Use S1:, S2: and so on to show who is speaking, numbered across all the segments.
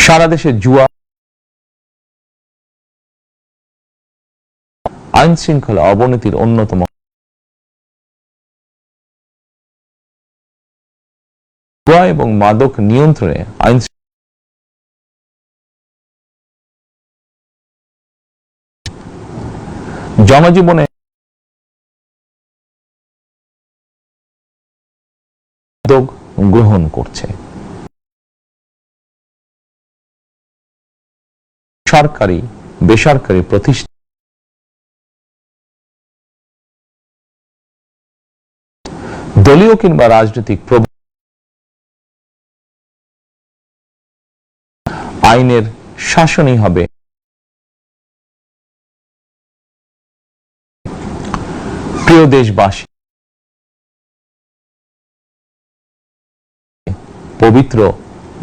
S1: সারা দেশে জুয়া, আইন শৃঙ্খলা অবনতির অন্যতম জুয়া এবং মাদক নিয়ন্ত্রণে আইন জনজীবনে উদ্যোগ গ্রহণ করছে। সরকারি বেসরকারি প্রতিষ্ঠান দলীয় কিংবা রাজনৈতিক আইনের শাসনই হবে প্রিয় দেশবাসী, পবিত্র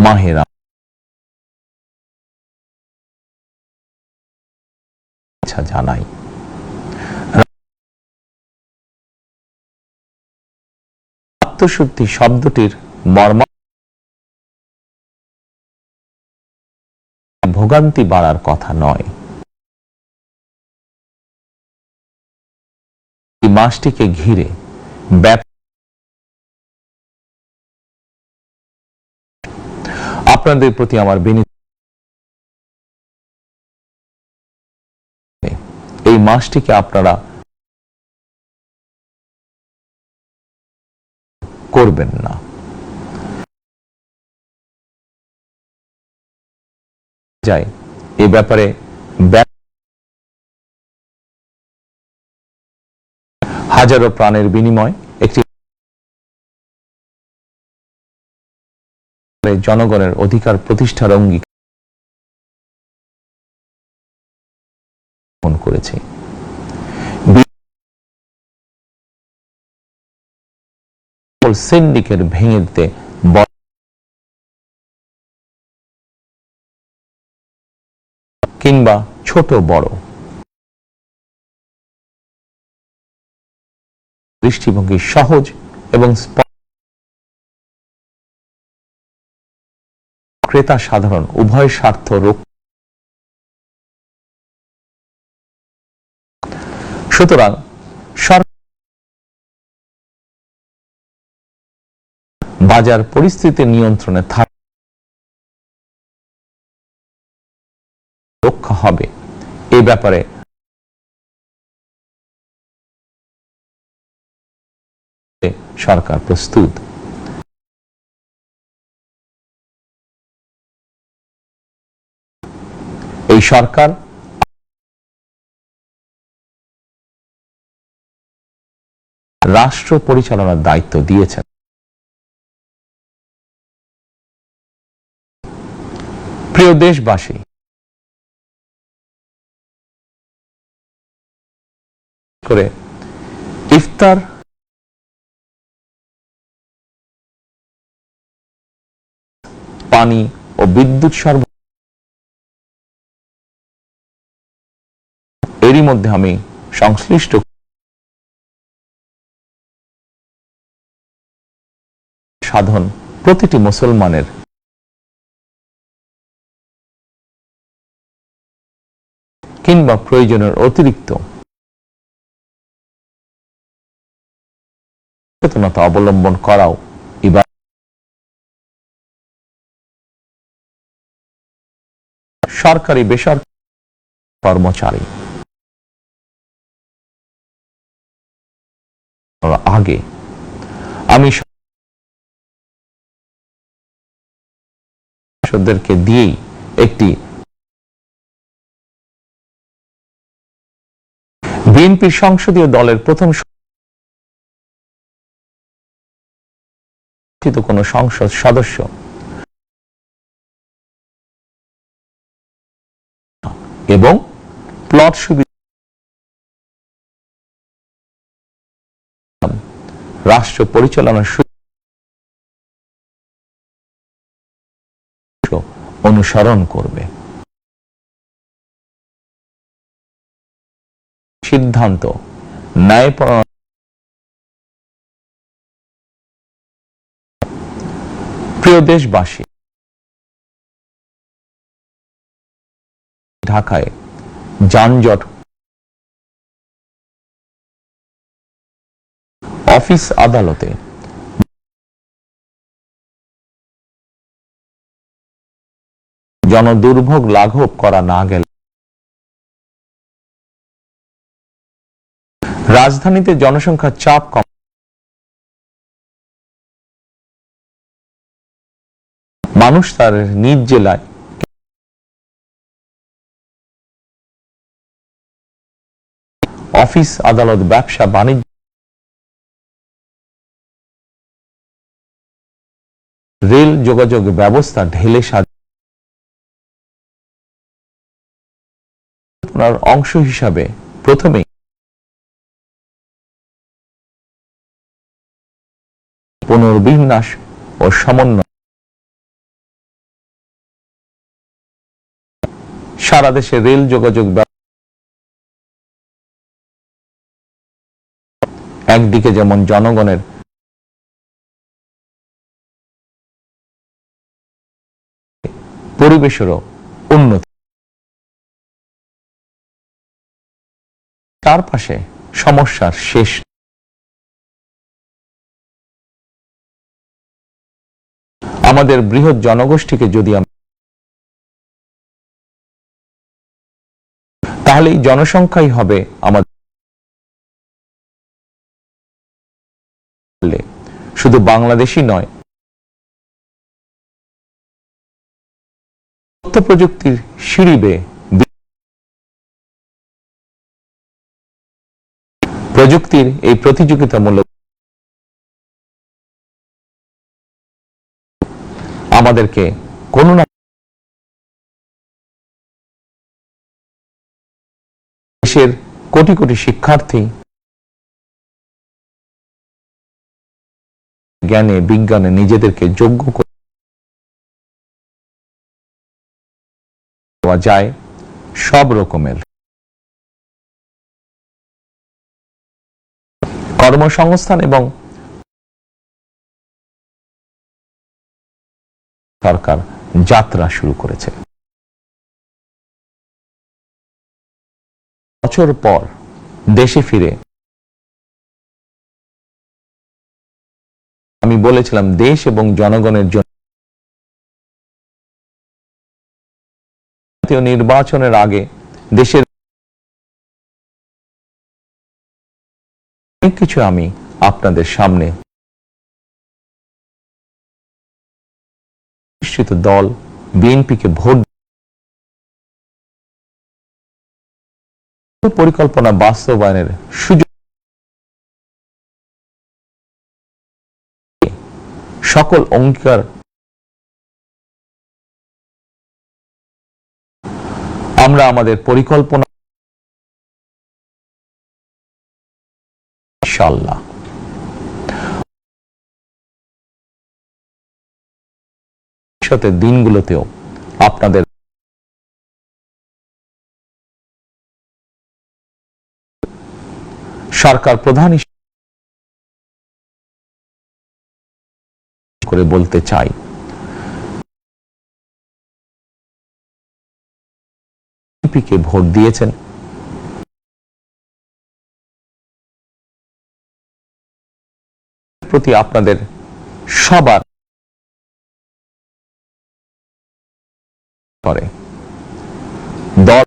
S1: মাহে রমজান জানাই। আত্মশুদ্ধি শব্দটির মর্ম ভোগান্তি বাড়ার কথা নয়। এই মাসটিকে ঘিরে আপনাদের প্রতি আমার বিনীত, এই মাসটিকে আপনারা করবেন না। যায় এই ব্যাপারে হাজারো প্রাণের বিনিময় একটি জনগণের অধিকার প্রতিষ্ঠার অঙ্গীকার করেছে। সিন্ডিকেট ভেঙে দিতে কিংবা ছোট বড় দৃষ্টিভঙ্গি সহজ এবং ক্রেতা সাধারণ উভয় স্বার্থ সুতরাং বাজার পরিস্থিতি নিয়ন্ত্রণে রক্ষা হবে এ ব্যাপারে সরকার প্রস্তুত। এই সরকার রাষ্ট্র পরিচালনার দায়িত্ব দিয়েছেন। প্রিয় দেশবাসী, করে ইফতার পানি ও বিদ্যুৎ সরবরাহ এরই মধ্যে আমি সংশ্লিষ্ট সাধন প্রতিটি মুসলমানের কিংবা প্রয়োজনের অতিরিক্ত সচেতনতা অবলম্বন করাও এবার সরকারি বেসরকারি কর্মচারী আগে আমি সদস্যদেরকে দিয়েই একটি বিএনপির সংসদীয় দলের প্রথম কোন সংসদ সদস্য এবং প্লট সুবিধা রাষ্ট্র পরিচালনার অনুসরণ করবে। সিদ্ধান্ত ন্যায়পরায়ণ প্রিয় দেশবাসী, ঢাকায় যানজট, অফিস আদালতে জনদুর্ভোগ লাঘব করা না গেলে রাজধানীতে জনসংখ্যার চাপ কম, মানুষ তার নিজ জেলায় অফিস আদালত ব্যবসা বাণিজ্য রেল যোগাযোগ ব্যবস্থা ঢেলে সাজানোর অংশ হিসাবে প্রথমে পুনর্বিন্যাস ও সমন্বয় সারা দেশে রেল যোগাযোগ একদিকে যেমন জনগণের পরিবেশেরও উন্নতি, তার পাশে সমস্যার শেষ। আমাদের বৃহৎ জনগোষ্ঠীকে যদি তাহলে এই জনসংখ্যাই হবে আমাদের শুধু বাংলাদেশই নয়, তথ্য প্রযুক্তির সিঁড়ি বেয়ে প্রযুক্তির এই প্রতিযোগিতামূলক আমাদেরকে কোনো না দেশের কোটি কোটি শিক্ষার্থী জ্ঞানে বিজ্ঞানে নিজেদেরকে যোগ্য করে দেওয়া যায় সব রকমের কর্মসংস্থান এবং সরকার যাত্রা শুরু করেছে। বছর পর দেশে ফিরে আমি বলেছিলাম দেশ এবং জনগণের জন্য জাতীয় নির্বাচনের আগে দেশের অনেক কিছু আমি আপনাদের সামনে নিশ্চিত দল বিএনপিকে ভোট পরিকল্পনা বাস্তবায়নের সুযোগ সকল অঙ্গীকার আমরা আমাদের পরিকল্পনা ইনশাআল্লাহ ভবিষ্যতের দিনগুলোতেও আপনাদের সরকার প্রধান করে বলতে চাই, বিএনপিকে ভোট দিয়েছেন প্রতি আপনাদের সবার করে দল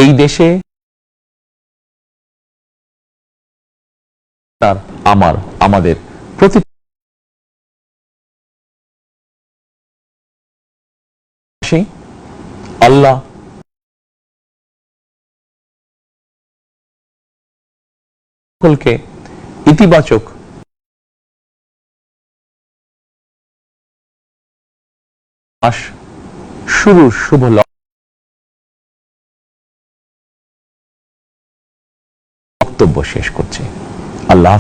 S1: এই দেশে আমাদের প্রতি আল্লাহ সকলকে ইতিবাচক শুরুর শুভ বক্তব্য শেষ করছি। আল্লাহ।